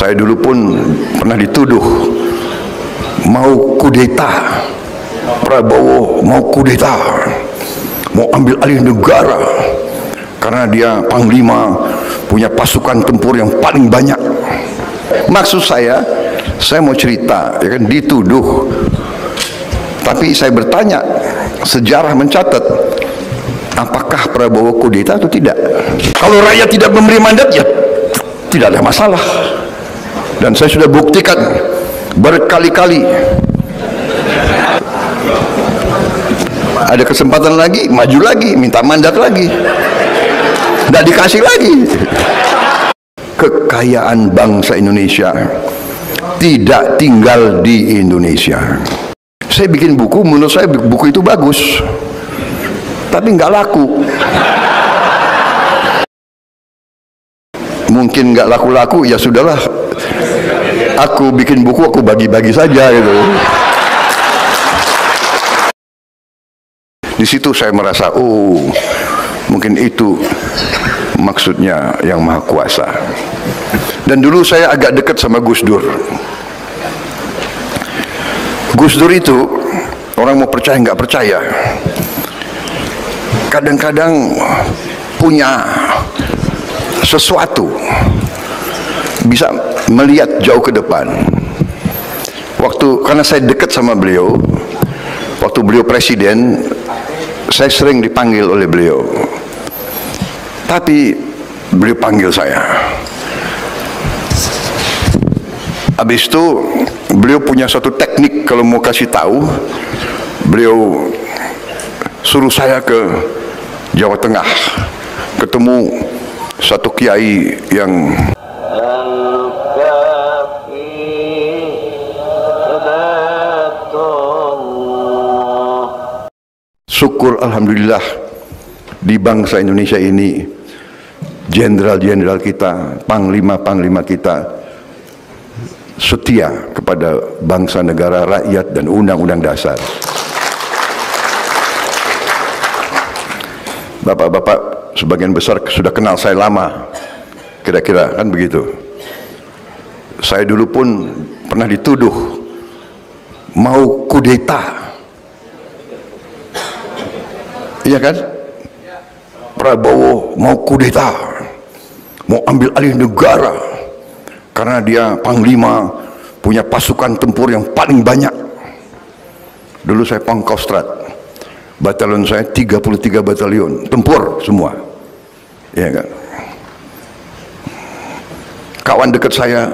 Saya dulu pun pernah dituduh mau kudeta, Prabowo mau kudeta, mau ambil alih negara karena dia panglima, punya pasukan tempur yang paling banyak. Maksud saya mau cerita, ya kan, dituduh. Tapi saya bertanya, sejarah mencatat, apakah Prabowo kudeta atau tidak? Kalau rakyat tidak memberi mandat, ya tidak ada masalah. Dan saya sudah buktikan berkali-kali. Ada kesempatan lagi, maju lagi, minta mandat lagi, tidak dikasih lagi. Kekayaan bangsa Indonesia tidak tinggal di Indonesia. Saya bikin buku, menurut saya buku itu bagus, tapi nggak laku. Mungkin nggak laku-laku, ya sudahlah. Aku bikin buku, aku bagi-bagi saja gitu. Di situ saya merasa, oh, mungkin itu maksudnya Yang Maha Kuasa. Dan dulu saya agak dekat sama Gus Dur. Gus Dur itu, orang mau percaya nggak percaya, kadang-kadang punya sesuatu, bisa melihat jauh ke depan. Karena saya dekat sama beliau, waktu beliau presiden, saya sering dipanggil oleh beliau. Tapi beliau panggil saya. Habis itu beliau punya satu teknik, kalau mau kasih tahu, beliau suruh saya ke Jawa Tengah, ketemu satu kiai yang syukur alhamdulillah di bangsa Indonesia ini jenderal-jenderal kita, panglima-panglima kita setia kepada bangsa, negara, rakyat, dan undang-undang dasar. Bapak-bapak sebagian besar sudah kenal saya lama, kira-kira kan begitu. Saya dulu pun pernah dituduh mau kudeta, iya kan? Prabowo mau kudeta, mau ambil alih negara karena dia panglima, punya pasukan tempur yang paling banyak. Dulu saya Pangkostrat, batalion saya 33 batalion tempur semua, ya kan? Kawan dekat saya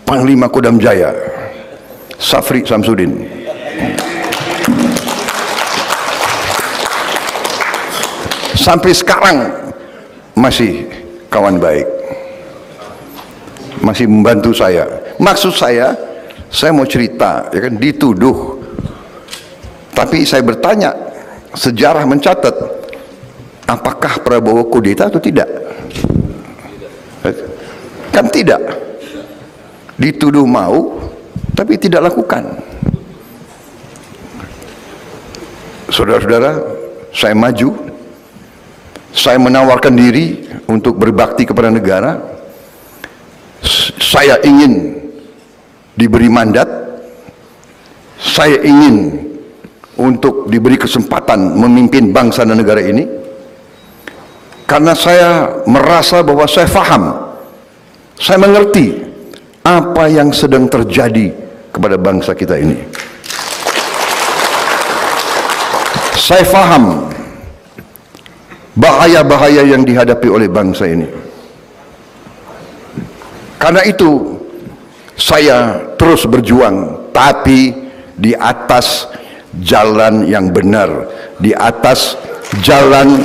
Panglima Kodam Jaya Safri Samsudin. Sampai sekarang masih kawan baik, masih membantu saya. Maksud saya mau cerita, ya kan, dituduh. Tapi saya bertanya, sejarah mencatat, apakah Prabowo kudeta atau tidak? Kan tidak. Dituduh mau, tapi tidak lakukan. Saudara-saudara, saya maju, saya menawarkan diri untuk berbakti kepada negara. Saya ingin diberi mandat, saya ingin untuk diberi kesempatan memimpin bangsa dan negara ini, karena saya merasa bahwa saya faham, saya mengerti apa yang sedang terjadi kepada bangsa kita ini. Saya faham bahaya-bahaya yang dihadapi oleh bangsa ini. Karena itu saya terus berjuang, tapi di atas jalan yang benar, di atas jalan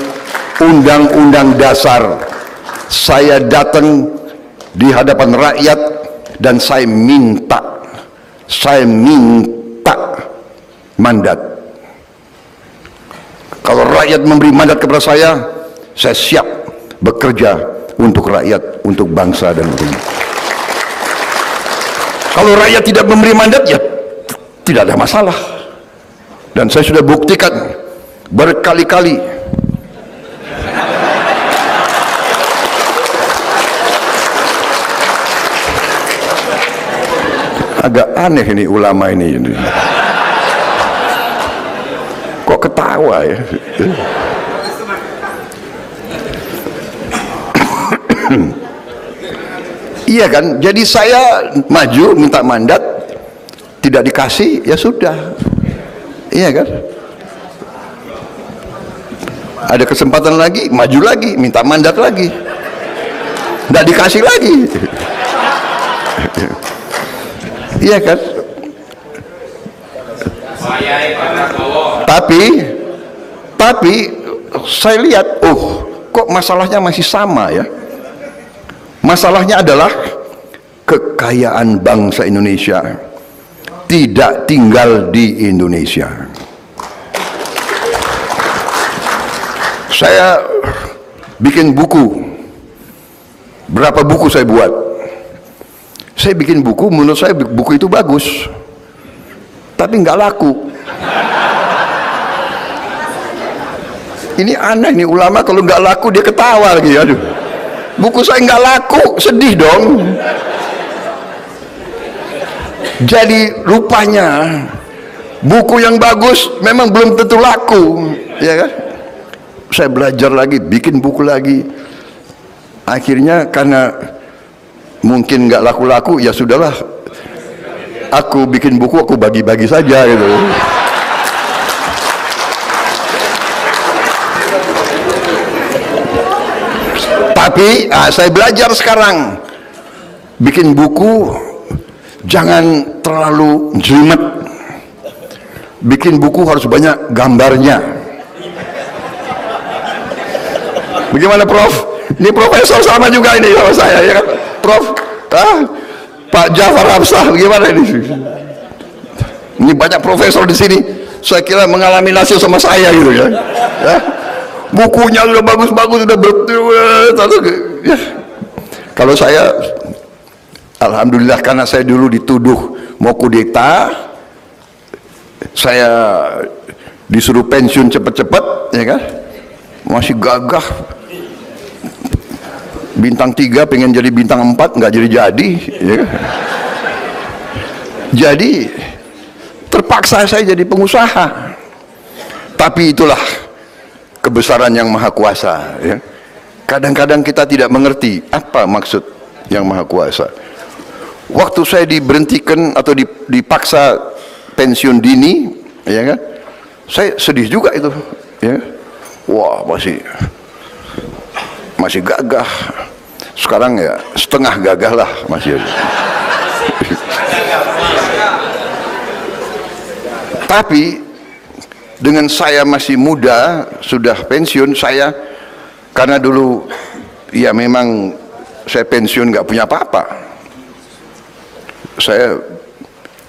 undang-undang dasar. Saya datang di hadapan rakyat dan saya minta mandat. Kalau rakyat memberi mandat kepada saya siap bekerja untuk rakyat, untuk bangsa dan negara. Kalau rakyat tidak memberi mandat, ya tidak ada masalah. Dan saya sudah buktikan berkali-kali. Agak aneh ini ulama ini. Kok ketawa ya? Iya kan? Jadi saya maju minta mandat, tidak dikasih, ya sudah. Iya kan? Ada kesempatan lagi, maju lagi, minta mandat lagi, tidak dikasih lagi. Iya kan? Tapi saya lihat, kok masalahnya masih sama ya? Masalahnya adalah kekayaan bangsa Indonesia tidak tinggal di Indonesia. Saya bikin buku, berapa buku saya buat? Saya bikin buku, menurut saya buku itu bagus, tapi nggak laku. Ini aneh nih, ulama kalau nggak laku dia ketawa lagi. Aduh, buku saya nggak laku, sedih dong. Jadi rupanya buku yang bagus memang belum tentu laku, ya kan? Saya belajar lagi, bikin buku lagi. Akhirnya karena mungkin nggak laku-laku, ya sudahlah, aku bikin buku, aku bagi-bagi saja gitu. Tapi saya belajar sekarang, bikin buku jangan terlalu jelimet. Bikin buku harus banyak gambarnya. Bagaimana Prof? Ini profesor sama juga ini sama saya, ya kan? Prof, Pak Jafar Hafsah, bagaimana ini? Ini banyak profesor di sini. Saya kira mengalami nasib sama saya gitu ya. Bukunya sudah bagus-bagus, sudah betul. Ya. Kalau saya, alhamdulillah, karena saya dulu dituduh mau kudeta, saya disuruh pensiun cepat-cepat, ya kan? Masih gagah. Bintang 3 pengen jadi bintang 4, nggak jadi-jadi, ya kan? Jadi terpaksa saya jadi pengusaha. Tapi itulah kebesaran yang maha kuasa, ya. Kadang-kadang kita tidak mengerti apa maksud yang maha kuasa. Waktu saya diberhentikan atau dipaksa pensiun dini, ya kan, saya sedih juga itu, ya. Wah, masih gagah. Sekarang ya setengah gagah lah masih. Tapi dengan saya masih muda, sudah pensiun, saya karena dulu ya memang saya pensiun nggak punya apa-apa. Saya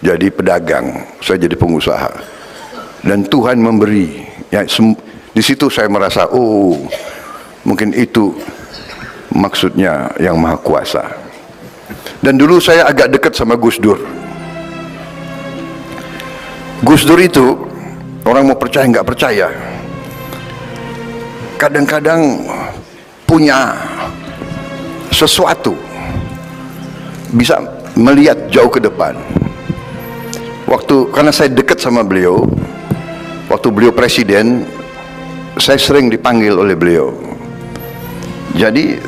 jadi pedagang, saya jadi pengusaha, dan Tuhan memberi. Ya, di situ saya merasa, mungkin itu maksudnya yang maha kuasa. Dan dulu saya agak dekat sama Gus Dur. Gus Dur itu, orang mau percaya nggak percaya, kadang-kadang punya sesuatu, bisa melihat jauh ke depan. Karena saya dekat sama beliau, waktu beliau presiden, saya sering dipanggil oleh beliau. Jadi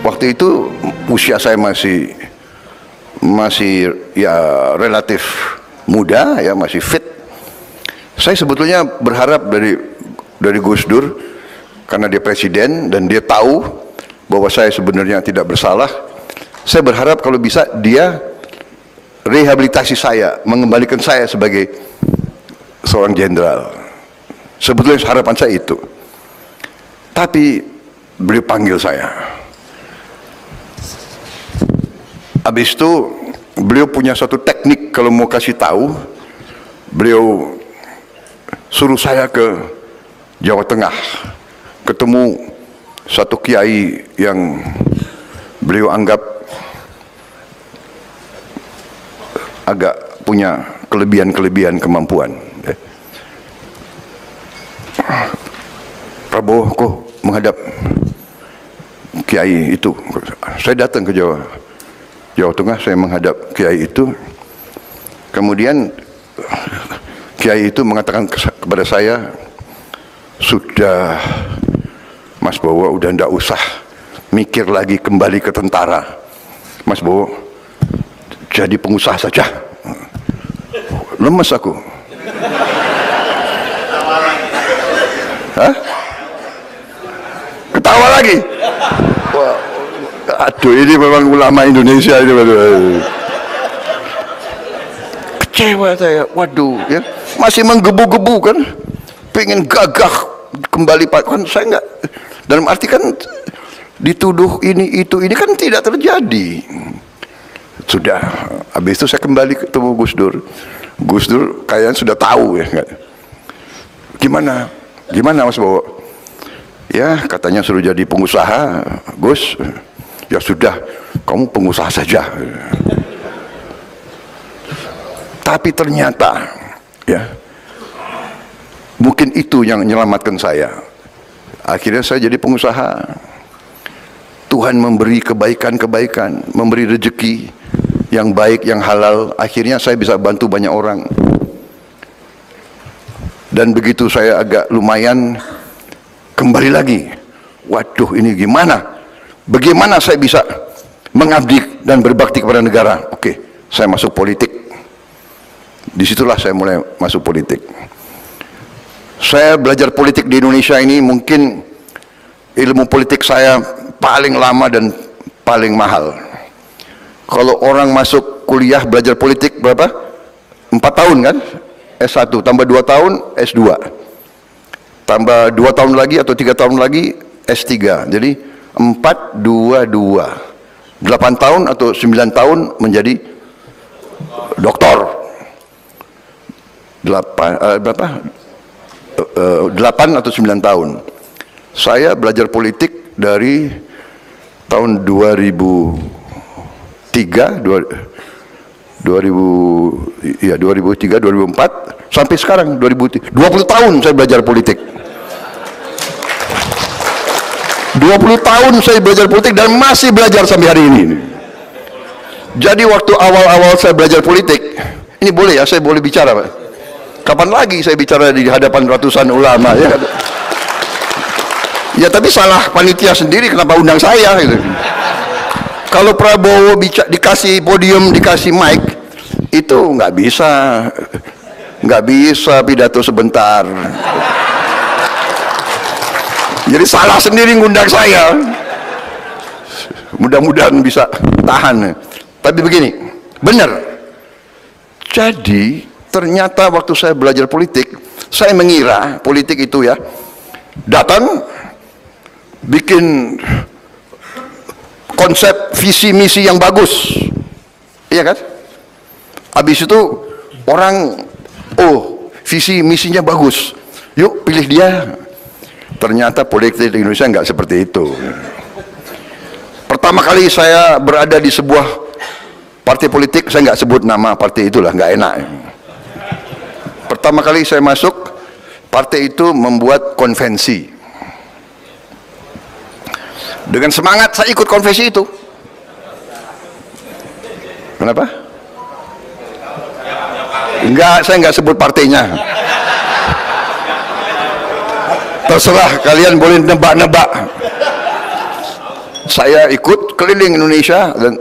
waktu itu usia saya masih ya relatif muda, ya masih fit. Saya sebetulnya berharap dari Gus Dur, karena dia presiden dan dia tahu bahwa saya sebenarnya tidak bersalah. Saya berharap kalau bisa dia rehabilitasi saya, mengembalikan saya sebagai seorang jenderal. Sebetulnya harapan saya itu. Tapi beliau panggil saya. Habis itu beliau punya satu teknik kalau mau kasih tahu. Beliau suruh saya ke Jawa Tengah, ketemu satu kiai yang beliau anggap agak punya kelebihan kemampuan. Prabowo kok menghadap kiai itu. Saya datang ke Jawa Tengah, saya menghadap kiai itu. Kemudian kiai itu mengatakan kepada saya, sudah Mas Bowo, udah ndak usah mikir lagi kembali ke tentara, Mas Bowo jadi pengusaha saja. Lemes aku. Hah? Ketawa lagi. Wah, aduh, ini memang ulama Indonesia ini. Kecewa saya, waduh, ya, masih menggebu-gebu kan, pengen gagah kembali kan, saya enggak, dalam arti kan dituduh ini itu ini kan tidak terjadi. Sudah, habis itu saya kembali ketemu Gus Dur. Gus Dur kayaknya sudah tahu ya, enggak? Gimana Mas Bowo? Ya, katanya suruh jadi pengusaha, Gus. Ya sudah, kamu pengusaha saja. Tapi ternyata, ya, mungkin itu yang menyelamatkan saya. Akhirnya saya jadi pengusaha. Tuhan memberi kebaikan-kebaikan, memberi rezeki yang baik, yang halal. Akhirnya saya bisa bantu banyak orang. Dan begitu saya agak lumayan, kembali lagi, waduh, ini gimana? Bagaimana saya bisa mengabdi dan berbakti kepada negara? Oke, saya masuk politik. Disitulah saya mulai masuk politik. Saya belajar politik di Indonesia ini, mungkin ilmu politik saya paling lama dan paling mahal. Kalau orang masuk kuliah belajar politik berapa? 4 tahun kan? S1, tambah 2 tahun S2, tambah 2 tahun lagi atau 3 tahun lagi S3. Jadi 4, 2, 2, 8 tahun atau 9 tahun menjadi doktor. 8 atau 9 tahun. Saya belajar politik dari tahun 2003, 2003, 2004 sampai sekarang 20 tahun saya belajar politik. 20 tahun saya belajar politik dan masih belajar sampai hari ini. Jadi waktu awal-awal saya belajar politik, ini boleh ya, saya boleh bicara, Pak? Kapan lagi saya bicara di hadapan ratusan ulama, ya? Ya, tapi salah panitia sendiri, kenapa undang saya gitu. Kalau Prabowo dikasih podium, dikasih mic, itu nggak bisa pidato sebentar. Jadi salah sendiri ngundang saya. Mudah-mudahan bisa tahan. Tapi begini, benar. Jadi ternyata waktu saya belajar politik, saya mengira politik itu ya, datang bikin konsep visi misi yang bagus, iya kan? Habis itu orang, oh, visi misinya bagus, yuk pilih dia. Ternyata politik di Indonesia nggak seperti itu. Pertama kali saya berada di sebuah partai politik, saya nggak sebut nama partai itulah, nggak enak. Pertama kali saya masuk, partai itu membuat konvensi. Dengan semangat saya ikut konvensi itu. Kenapa? Enggak, saya nggak sebut partainya. Terserah, kalian boleh nebak-nebak. Saya ikut keliling Indonesia, dan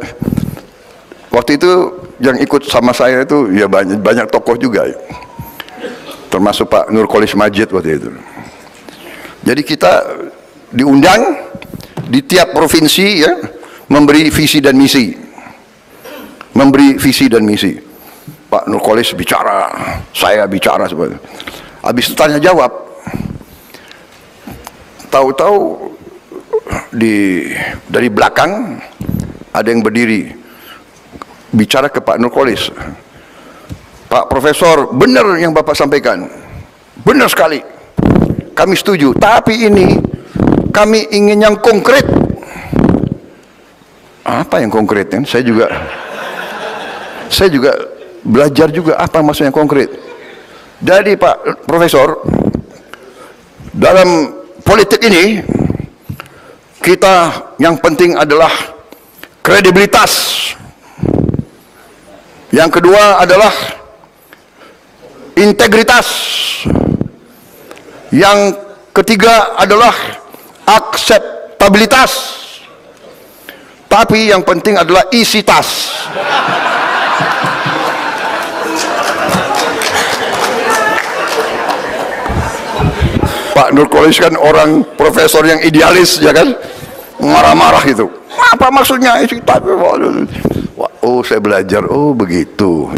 waktu itu yang ikut sama saya itu ya banyak tokoh juga, termasuk Pak Nurkolis Majid waktu itu. Jadi kita diundang di tiap provinsi ya, memberi visi dan misi. Memberi visi dan misi. Pak Nurkolis bicara, saya bicara sebenarnya. Habis itu tanya jawab. Tahu-tahu dari belakang ada yang berdiri bicara ke Pak Nurkolis. Pak Profesor, benar yang Bapak sampaikan, benar sekali, kami setuju, tapi ini kami ingin yang konkret. Apa yang konkret kan? Saya juga belajar juga apa maksudnya konkret. Jadi Pak Profesor, dalam politik ini kita yang penting adalah kredibilitas. Yang kedua adalah integritas. Yang ketiga adalah akseptabilitas. Tapi yang penting adalah isi tas. Pak Nurkolis kan orang profesor yang idealis, ya kan, marah-marah gitu. Apa maksudnya isi tas? Oh, saya belajar. Oh, begitu.